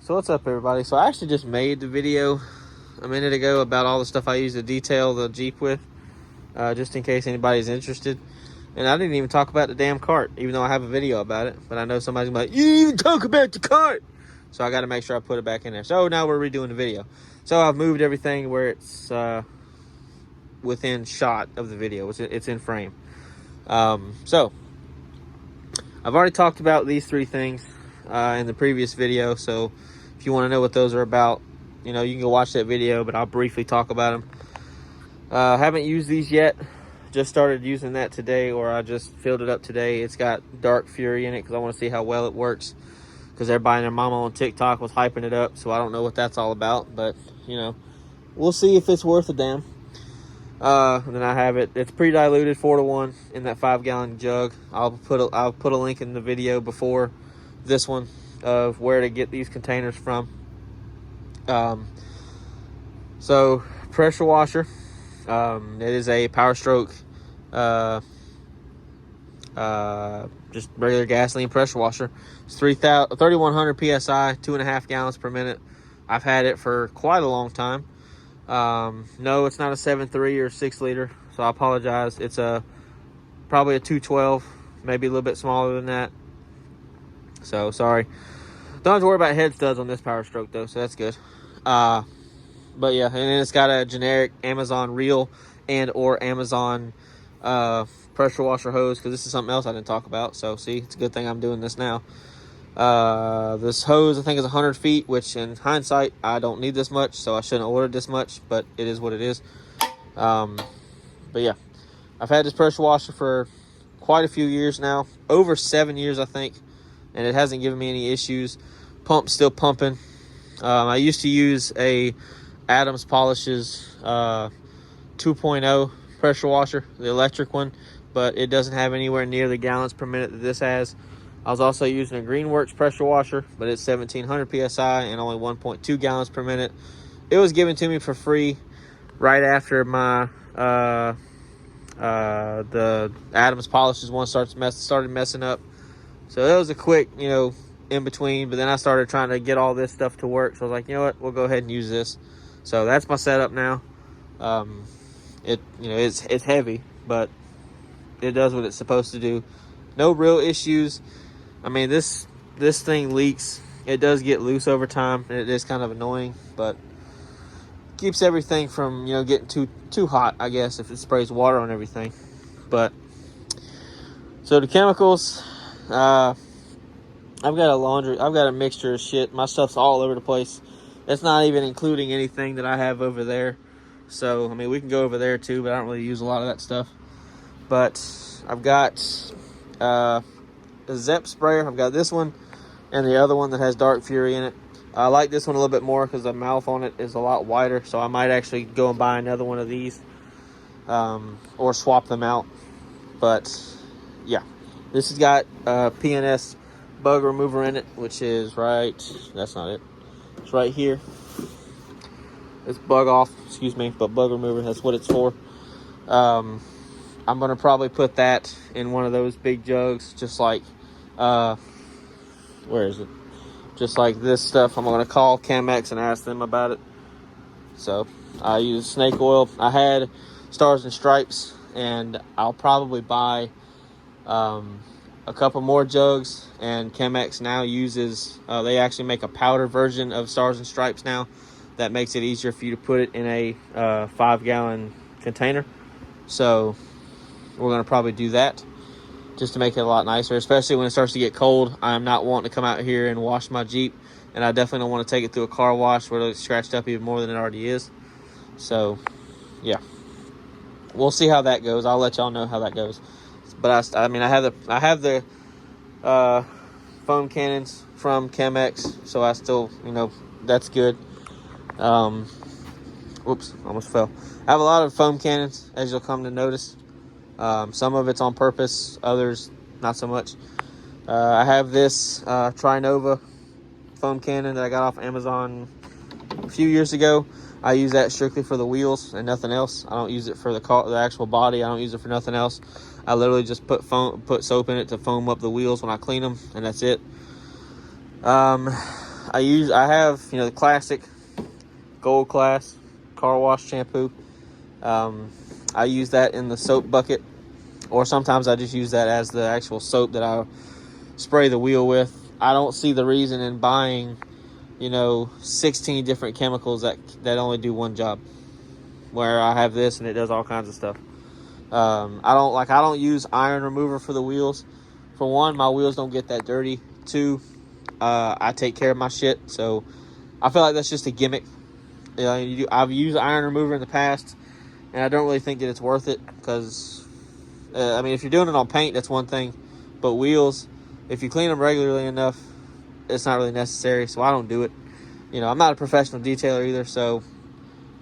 So what's up, everybody? So I actually just made the video a minute ago about all the stuff I use to detail the Jeep with, just in case anybody's interested. And I didn't even talk about the damn cart, even though I have a video about it. But I know somebody's gonna be like, you didn't even talk about the cart! So I got to make sure I put it back in there. So now we're redoing the video. So I've moved everything where it's within shot of the video. It's in frame. So I've already talked about these three things in the previous video. So if you want to know what those are about, you can go watch that video, but I'll briefly talk about them. Haven't used these yet. Just started using that today, or I just filled it up today. It's got Dark Fury in it because I want to see how well it works, because everybody and their mama on TikTok was hyping it up. So I don't know what that's all about, but we'll see if it's worth a damn. And then I have it. It's pre-diluted 4-to-1 in that 5-gallon jug. I'll put a link in the video before this one of where to get these containers from. So pressure washer. It is a Power Stroke, just regular gasoline pressure washer. It's 3,100 psi, 2.5 gallons per minute. I've had it for quite a long time. No, it's not a 7.3 or 6 liter, so I apologize. It's probably a 212, maybe a little bit smaller than that. So sorry. Don't have to worry about head studs on this Power Stroke though, so that's good. But yeah, and then it's got a generic Amazon reel and or Amazon pressure washer hose, because this is something else I didn't talk about. So see, it's a good thing I'm doing this now. This hose I think is 100 feet, which in hindsight I don't need this much, so I shouldn't have ordered this much, but it is what it is. But yeah, I've had this pressure washer for quite a few years now, over 7 years I think, and it hasn't given me any issues. Pump's still pumping. I used to use a Adams Polishes 2.0 pressure washer, the electric one, but it doesn't have anywhere near the gallons per minute that this has. I was also using a Greenworks pressure washer, but it's 1,700 psi and only 1.2 gallons per minute. It was given to me for free right after my the Adams Polishes one started messing up. So it was a quick, in between. But then I started trying to get all this stuff to work. So I was like, you know what, we'll go ahead and use this. So that's my setup now. It's heavy, but it does what it's supposed to do. No real issues. I mean, this thing leaks. It does get loose over time, and it is kind of annoying, but keeps everything from getting too hot, I guess, if it sprays water on everything. But so the chemicals, I've got a mixture of shit. My stuff's all over the place. It's not even including anything that I have over there. So I mean, we can go over there too, but I don't really use a lot of that stuff. But I've got a Zep sprayer. I've got this one and the other one that has Dark Fury in it. I like this one a little bit more because the mouth on it is a lot wider, so I might actually go and buy another one of these, or swap them out. But yeah, this has got PNS bug remover in it, which is that's not it, it's right here. It's bug off, but bug remover, that's what it's for. I'm gonna probably put that in one of those big jugs, just like where is it? Just like this stuff. I'm gonna call Chemex and ask them about it. So I use snake oil. I had Stars and Stripes, and I'll probably buy a couple more jugs. And Chemex now uses they actually make a powder version of Stars and Stripes now that makes it easier for you to put it in a 5-gallon container. So we're gonna probably do that, just to make it a lot nicer, especially when it starts to get cold. I'm not wanting to come out here and wash my Jeep, and I definitely don't want to take it through a car wash where it's scratched up even more than it already is. So yeah, we'll see how that goes. I'll let y'all know how that goes. But I have the foam cannons from Chemex, so I still, that's good. Whoops, almost fell. I have a lot of foam cannons, as you'll come to notice. Some of it's on purpose, others not so much. I have this Trinova foam cannon that I got off Amazon a few years ago. I use that strictly for the wheels and nothing else. I don't use it for the actual body. I don't use it for nothing else. I literally just put soap in it to foam up the wheels when I clean them, and that's it. I I have, the classic Gold Class car wash shampoo. I use that in the soap bucket, or sometimes I just use that as the actual soap that I spray the wheel with. I don't see the reason in buying, 16 different chemicals that only do one job, where I have this and it does all kinds of stuff. I don't use iron remover for the wheels. For one, my wheels don't get that dirty. Two, I take care of my shit, so I feel like that's just a gimmick. I've used iron remover in the past, and I don't really think that it's worth it, because if you're doing it on paint, that's one thing, but wheels, if you clean them regularly enough, it's not really necessary, so I don't do it. I'm not a professional detailer either, so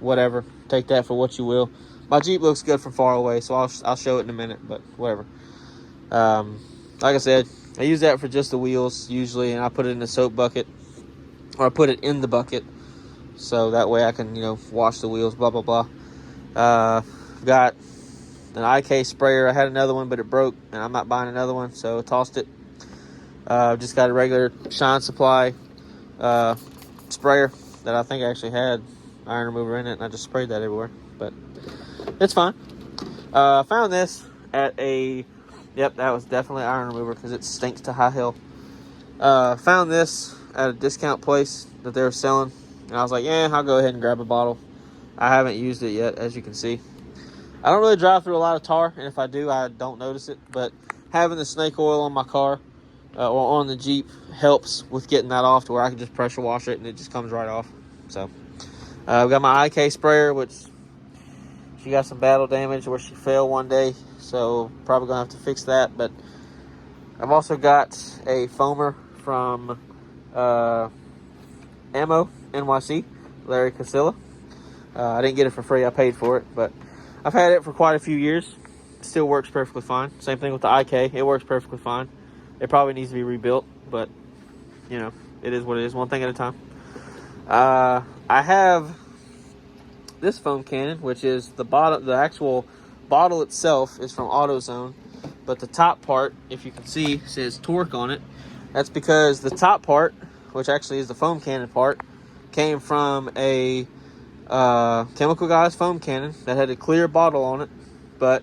whatever, take that for what you will. My Jeep looks good from far away, so I'll show it in a minute, but whatever. Like I said, I use that for just the wheels usually, and I put it in the soap bucket, or I put it in the bucket, so that way I can, wash the wheels, blah, blah, blah. Got an IK sprayer. I had another one, but it broke, and I'm not buying another one, so I tossed it. Just got a regular Shine Supply sprayer that I think actually had iron remover in it, and I just sprayed that everywhere, but it's fine. Found this at yep, that was definitely iron remover, because it stinks to high hell. Found this at a discount place that they were selling, and I was like, yeah, I'll go ahead and grab a bottle. I haven't used it yet, as you can see. I don't really drive through a lot of tar, and if I do, I don't notice it, but having the snake oil on my car, or on the Jeep, helps with getting that off to where I can just pressure wash it and it just comes right off. So I've got my IK sprayer, which she got some battle damage where she fell one day, so probably gonna have to fix that. But I've also got a foamer from Ammo NYC, Larry Casilla. I didn't get it for free, I paid for it, but I've had it for quite a few years. It still works perfectly fine. Same thing with the IK, it works perfectly fine. It probably needs to be rebuilt, but it is what it is, one thing at a time. I have this foam cannon, which is the actual bottle itself is from AutoZone, but the top part, if you can see, says Torque on it. That's because the top part, which actually is the foam cannon part, came from a Chemical Guys foam cannon that had a clear bottle on it, but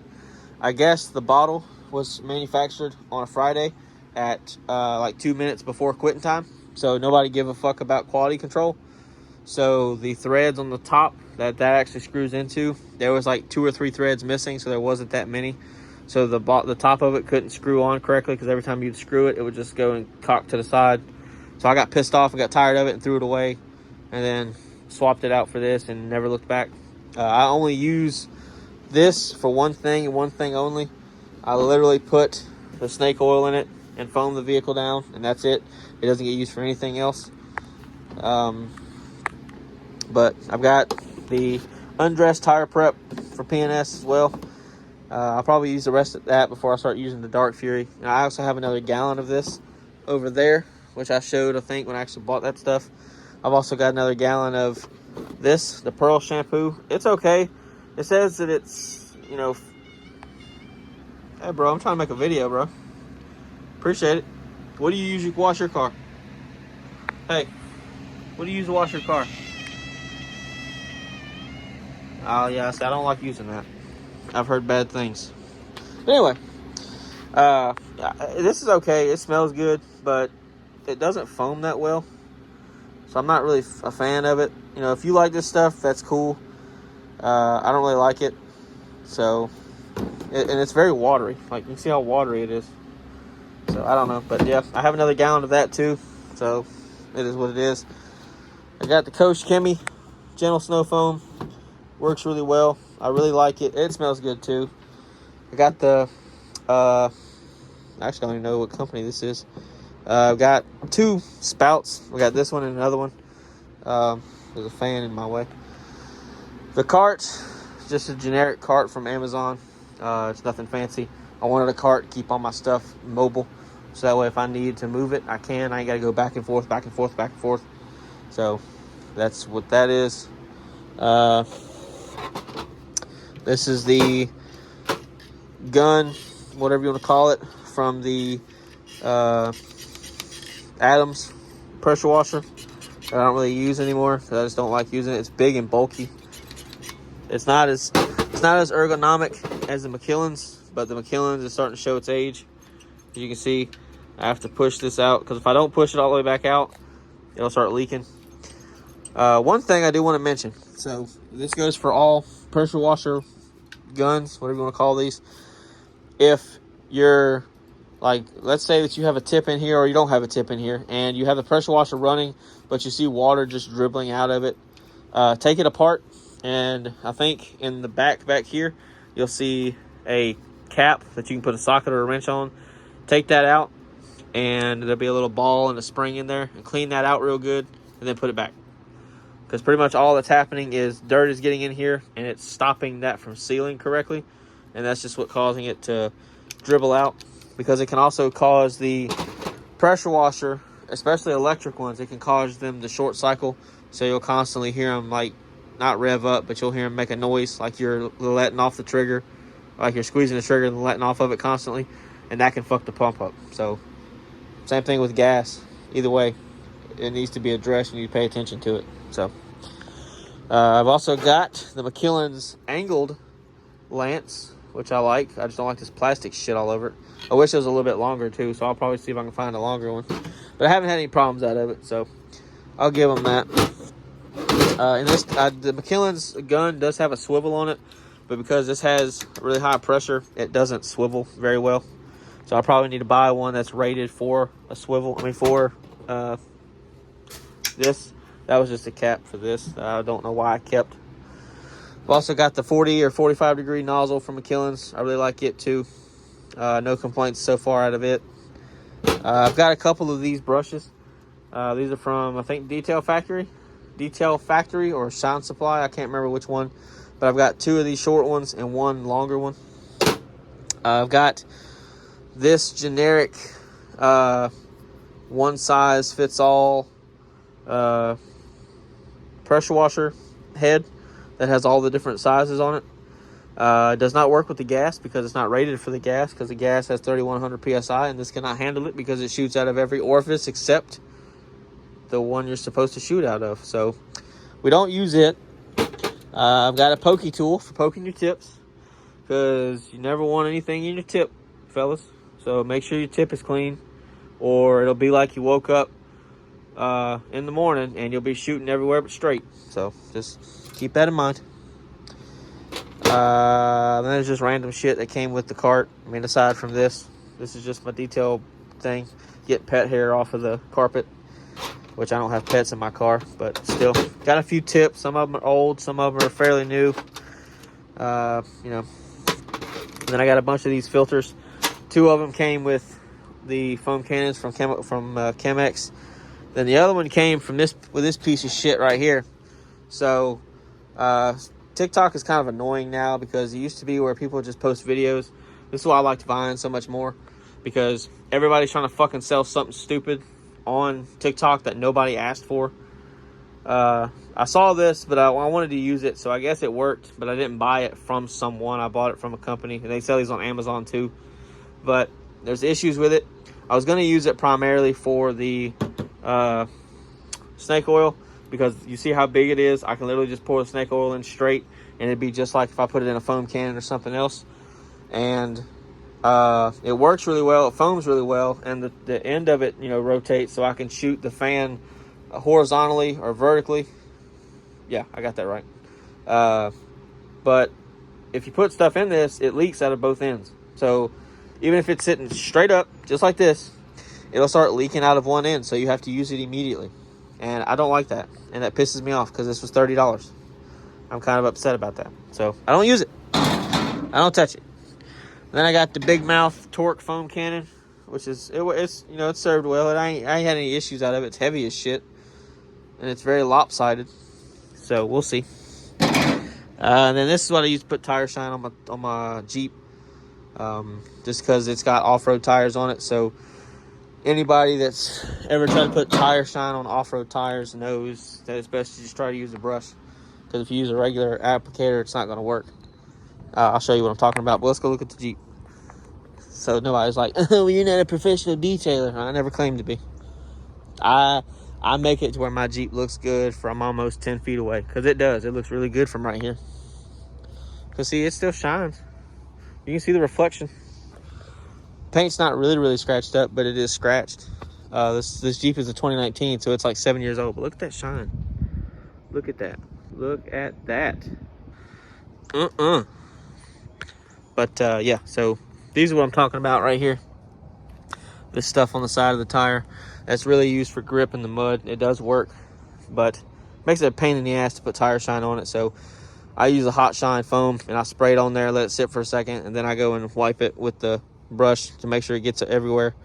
I guess the bottle was manufactured on a Friday at like 2 minutes before quitting time, so nobody give a fuck about quality control. So the threads on the top that actually screws into, there was like 2 or 3 threads missing, so there wasn't that many. So the top of it couldn't screw on correctly, because every time you'd screw it, it would just go and cock to the side. So I got pissed off and got tired of it and threw it away, and then swapped it out for this and never looked back. I only use this for one thing and one thing only. I literally put the snake oil in it and foam the vehicle down, and that's it. It doesn't get used for anything else. But I've got the undressed tire prep for PNS as well. I'll probably use the rest of that before I start using the Dark Fury. And I also have another gallon of this over there, which I showed, I think, when I actually bought that stuff. I've also got another gallon of this, the Pearl shampoo. It's okay. It says that it's, hey, bro, I'm trying to make a video, bro. Appreciate it. What do you usually wash your car? Hey, what do you use to wash your car? Oh, yeah, see, I don't like using that. I've heard bad things. But anyway, this is okay. It smells good, but it doesn't foam that well. So I'm not really a fan of it. If you like this stuff, that's cool. I don't really like it. So, and it's very watery. Like, you can see how watery it is. So, I don't know. But, yeah, I have another gallon of that, too. So, it is what it is. I got the Coach Chemi Gentle Snow Foam. Works really well. I really like it. It smells good, too. I got the, actually, I don't even know what company this is. I've got 2 spouts. We got this one and another one. There's a fan in my way. The cart is just a generic cart from Amazon. It's nothing fancy. I wanted a cart to keep all my stuff mobile, so that way if I need to move it, I can. I ain't got to go back and forth, back and forth, back and forth. So that's what that is. This is the gun, whatever you want to call it, from the Adams pressure washer. that I don't really use anymore because I just don't like using it. It's big and bulky. It's not as ergonomic as the Macmillan's, but the Macmillan's is starting to show its age. As you can see, I have to push this out because if I don't push it all the way back out, it'll start leaking. One thing I do want to mention, so this goes for all pressure washer guns, whatever you want to call these. If you're, like, let's say that you have a tip in here or you don't have a tip in here and you have the pressure washer running, but you see water just dribbling out of it, take it apart, and I think in the back here, you'll see a cap that you can put a socket or a wrench on. Take that out, and there'll be a little ball and a spring in there, and clean that out real good, and then put it back. Because pretty much all that's happening is dirt is getting in here, and it's stopping that from sealing correctly, and that's just what's causing it to dribble out. Because it can also cause the pressure washer, especially electric ones, it can cause them to short cycle, so you'll constantly hear them, like, not rev up, but you'll hear them make a noise like you're letting off the trigger, like you're squeezing the trigger and letting off of it constantly, and that can fuck the pump up. So same thing with gas. Either way, it needs to be addressed, and you need to pay attention to it. So I've also got the Macmillan's angled lance, which I like. I just don't like this plastic shit all over it. I wish it was a little bit longer too, so I'll probably see if I can find a longer one, but I haven't had any problems out of it, so I'll give them that. And this, the Macmillan's gun does have a swivel on it, but because this has really high pressure, it doesn't swivel very well. So I probably need to buy one that's rated for a swivel. I mean, for this. That was just a cap for this. I don't know why I kept. I've also got the 40 or 45 degree nozzle from Macmillan's. I really like it too. No complaints so far out of it. I've got a couple of these brushes. These are from, I think, Detail Factory or Shine Supply. I can't remember which one, but I've got two of these short ones and one longer one. I've got this generic one size fits all pressure washer head that has all the different sizes on it. It does not work with the gas because it's not rated for the gas, because the gas has 3100 psi, and this cannot handle it because it shoots out of every orifice except the one you're supposed to shoot out of. So we don't use it. I've got a pokey tool for poking your tips, because you never want anything in your tip, fellas. So make sure your tip is clean, or it'll be like you woke up in the morning and you'll be shooting everywhere but straight. So just keep that in mind. Then there's just random shit that came with the cart. I mean, aside from this is just my detail thing. Get pet hair off of the carpet, which I don't have pets in my car, but still got a few tips. Some of them are old, some of them are fairly new. You know. And then I got a bunch of these filters. Two of them came with the foam cannons from Chemex. Then the other one came from this piece of shit right here. So TikTok is kind of annoying now, because it used to be where people just post videos. This is why I liked Vine so much more, because everybody's trying to fucking sell something stupid on TikTok that nobody asked for. I saw this, but I wanted to use it, so I guess it worked, but I didn't buy it from someone. I bought it from a company, and they sell these on Amazon too. But there's issues with it. I was going to use it primarily for the snake oil, because you see how big it is. I can literally just pour the snake oil in straight, and it'd be just like if I put it in a foam cannon or something else. And it works really well. It foams really well, and the end of it, rotates, so I can shoot the fan horizontally or vertically. Yeah, I got that right. But if you put stuff in this, it leaks out of both ends. So even if it's sitting straight up, just like this, it'll start leaking out of one end, so you have to use it immediately. And I don't like that, and that pisses me off, because this was $30. I'm kind of upset about that. So I don't use it. I don't touch it. Then I got the Big Mouth Torque foam cannon, which is it's served well. I ain't had any issues out of it. It's heavy as shit, and it's very lopsided. So we'll see. And then this is what I use to put tire shine on my Jeep, just because it's got off-road tires on it. So anybody that's ever tried to put tire shine on off-road tires knows that it's best to just try to use a brush, because if you use a regular applicator, it's not going to work. I'll show you what I'm talking about, but let's go look at the Jeep. So nobody's like, oh, you're not a professional detailer. I never claimed to be. I I make it to where my Jeep looks good from almost 10 feet away, because it does. It looks really good from right here. Because see, it still shines. You can see the reflection. Paint's not really scratched up, but it is scratched. This Jeep is a 2019, so it's like 7 years old. But look at that shine. Look at that. Look at that. But yeah, so these are what I'm talking about right here. This stuff on the side of the tire, that's really used for grip in the mud. It does work, but makes it a pain in the ass to put tire shine on it. So I use a hot shine foam, and I spray it on there, let it sit for a second, and then I go and wipe it with the brush to make sure it gets everywhere,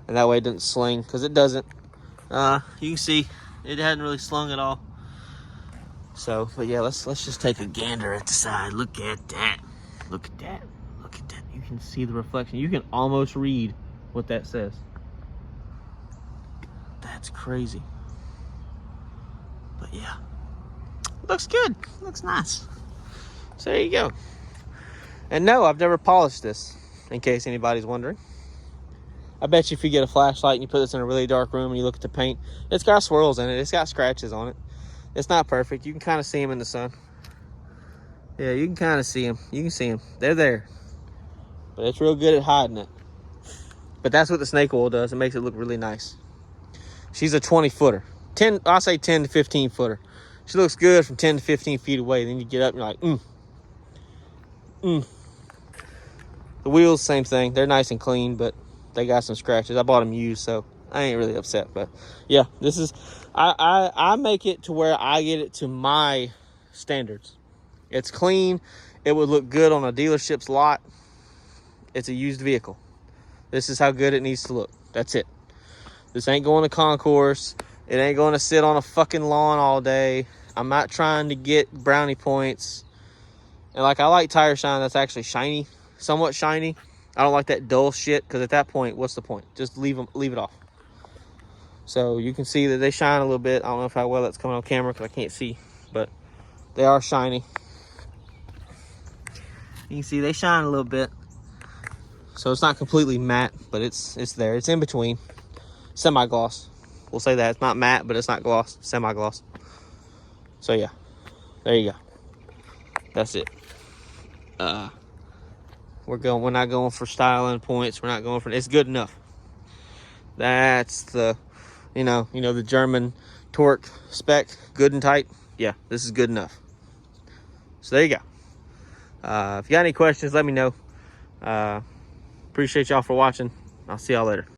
and that way it doesn't sling, because it doesn't. You can see it hadn't really slung at all. So, but yeah, let's just take a gander at the side. Look at that. Look at that. Look at that. You can see the reflection. You can almost read what that says. That's crazy. But yeah, looks good. Looks nice. So there you go. And no, I've never polished this, in case anybody's wondering. I bet you if you get a flashlight and you put this in a really dark room and you look at the paint, it's got swirls in it. It's got scratches on it. It's not perfect. You can kind of see them in the sun. Yeah, you can kind of see them. You can see them. They're there. But it's real good at hiding it. But that's what the snake oil does. It makes it look really nice. She's a 20-footer. I'll say 10 to 15-footer. She looks good from 10 to 15 feet away. Then you get up and you're like, The wheels, same thing. They're nice and clean, but they got some scratches. I bought them used, so I ain't really upset. But yeah, this is, I make it to where I get it to my standards. It's clean. It would look good on a dealership's lot. It's a used vehicle. This is how good it needs to look. That's it. This ain't going to concourse. It ain't going to sit on a fucking lawn all day. I'm not trying to get brownie points. And like, I like tire shine that's actually shiny, somewhat shiny. I don't like that dull shit, because at that point, what's the point? Just leave it off. So you can see that they shine a little bit. I don't know how well that's coming on camera, because I can't see, but they are shiny. You can see they shine a little bit. So it's not completely matte, but it's there. It's in between. Semi-gloss. We'll say that. It's not matte, but it's not gloss. Semi-gloss. So yeah. There you go. That's it. We're not going for styling points. We're not going for, it's good enough. That's the, the German torque spec, good and tight. Yeah, this is good enough. So there you go. If you got any questions, let me know. Appreciate y'all for watching. I'll see y'all later.